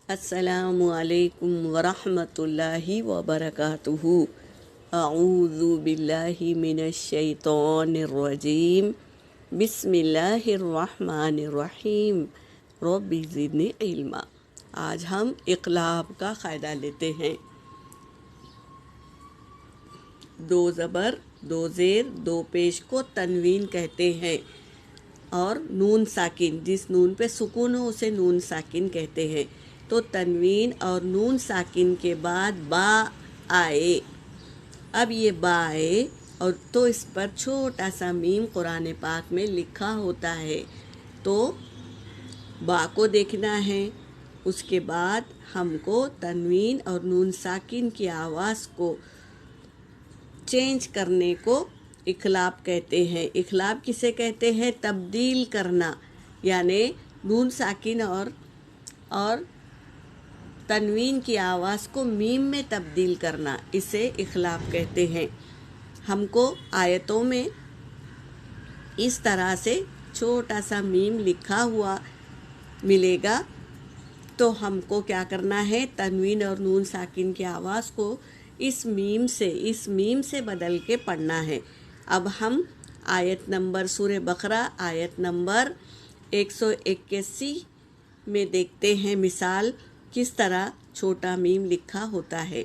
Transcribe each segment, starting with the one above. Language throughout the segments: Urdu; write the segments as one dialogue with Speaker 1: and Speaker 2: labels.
Speaker 1: السلام علیکم ورحمۃ اللہ وبرکاتہ۔ اعوذ باللہ من الشیطان الرجیم، بسم اللہ الرحمن الرحیم، رب زدنی علما۔ آج ہم اقلاب کا قاعدہ لیتے ہیں۔ دو زبر، دو زیر، دو پیش کو تنوین کہتے ہیں، اور نون ساکن، جس نون پہ سکون ہو اسے نون ساکن کہتے ہیں۔ تو تنوین اور نون ساکن کے بعد با آئے، اب یہ با آئے اور تو اس پر چھوٹا سا میم قرآن پاک میں لکھا ہوتا ہے، تو با کو دیکھنا ہے۔ اس کے بعد ہم کو تنوین اور نون ساکن کی آواز کو چینج کرنے کو اقلاب کہتے ہیں۔ اقلاب کسے کہتے ہیں؟ تبدیل کرنا، یعنی نون ساکن اور تنوین کی آواز کو میم میں تبدیل کرنا، اسے اقلاب کہتے ہیں۔ ہم کو آیتوں میں اس طرح سے چھوٹا سا میم لکھا ہوا ملے گا، تو ہم کو کیا کرنا ہے؟ تنوین اور نون ساکن کی آواز کو اس میم سے بدل کے پڑھنا ہے۔ اب ہم آیت نمبر سورہ بقرہ آیت نمبر 181 میں دیکھتے ہیں مثال کس طرح چھوٹا میم لکھا ہوتا ہے۔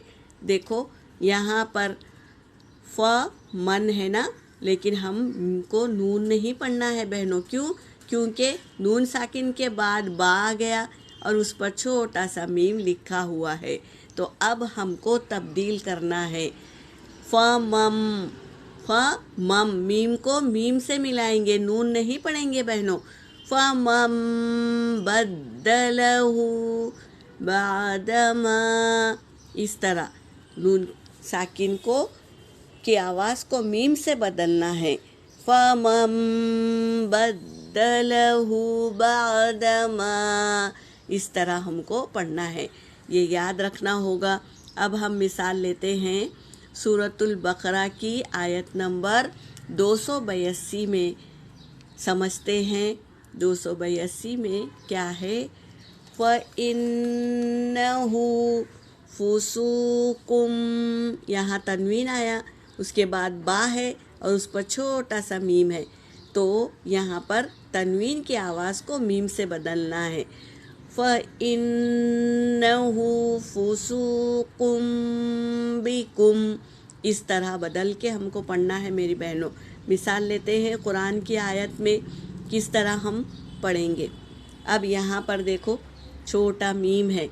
Speaker 1: دیکھو یہاں پر ف من ہے نا، لیکن ہم کو نون نہیں پڑھنا ہے بہنوں۔ کیونکہ نون ساکن کے بعد با آ گیا اور اس پر چھوٹا سا میم لکھا ہوا ہے، تو اب ہم کو تبدیل کرنا ہے۔ ف مم، میم کو میم سے ملائیں گے، نون نہیں پڑھیں گے بہنوں۔ فَمَن بَدَّلَهُ بَعْدَ مَا، اس طرح نون ساکن کی آواز کو میم سے بدلنا ہے۔ فَمَن بَدَّلَهُ بَعْدَ مَا، اس طرح ہم کو پڑھنا ہے، یہ یاد رکھنا ہوگا۔ اب ہم مثال لیتے ہیں سورۃ البقرہ کی آیت نمبر 282 میں، سمجھتے ہیں 282 میں کیا ہے۔ فَإِنَّهُ فُسُوقٌ، یہاں تنوین آیا، اس کے بعد با ہے اور اس پر چھوٹا سا میم ہے، تو یہاں پر تنوین کی آواز کو میم سے بدلنا ہے۔ فَإِنَّهُ فُسُوقٌ بِكُمْ، اس طرح بدل کے ہم کو پڑھنا ہے میری بہنوں۔ مثال لیتے ہیں قرآن کی آیت میں کس طرح ہم پڑھیں گے۔ اب یہاں پر دیکھو چھوٹا میم ہے،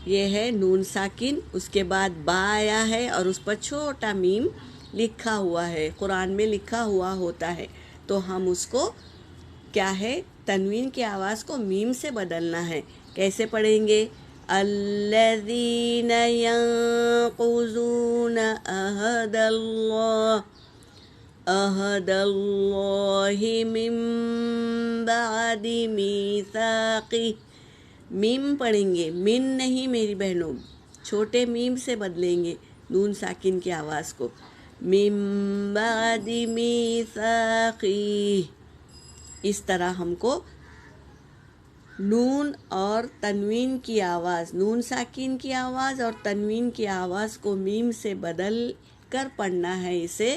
Speaker 1: یہ ہے نون ساکن، اس کے بعد با آیا ہے اور اس پر چھوٹا میم لکھا ہوا ہے، قرآن میں لکھا ہوا ہوتا ہے، تو ہم اس کو کیا ہے؟ تنوین کی آواز کو میم سے بدلنا ہے۔ کیسے پڑھیں گے؟ الذین ینقضون عہد اللہ من بعد میثاقہ، میم پڑھیں گے، من نہیں میری بہنوں، چھوٹے میم سے بدلیں گے نون ساکن کی آواز کو۔ من بعد میثاقہ، اس طرح ہم کو نون اور تنوین کی آواز، نون ساکن کی آواز اور تنوین کی آواز کو میم سے بدل کر پڑھنا ہے، اسے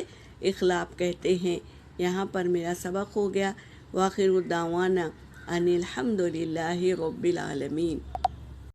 Speaker 1: اقلاب کہتے ہیں۔ یہاں پر میرا سبق ہو گیا۔ وآخر دعوانا ان الحمد للہ رب العالمین۔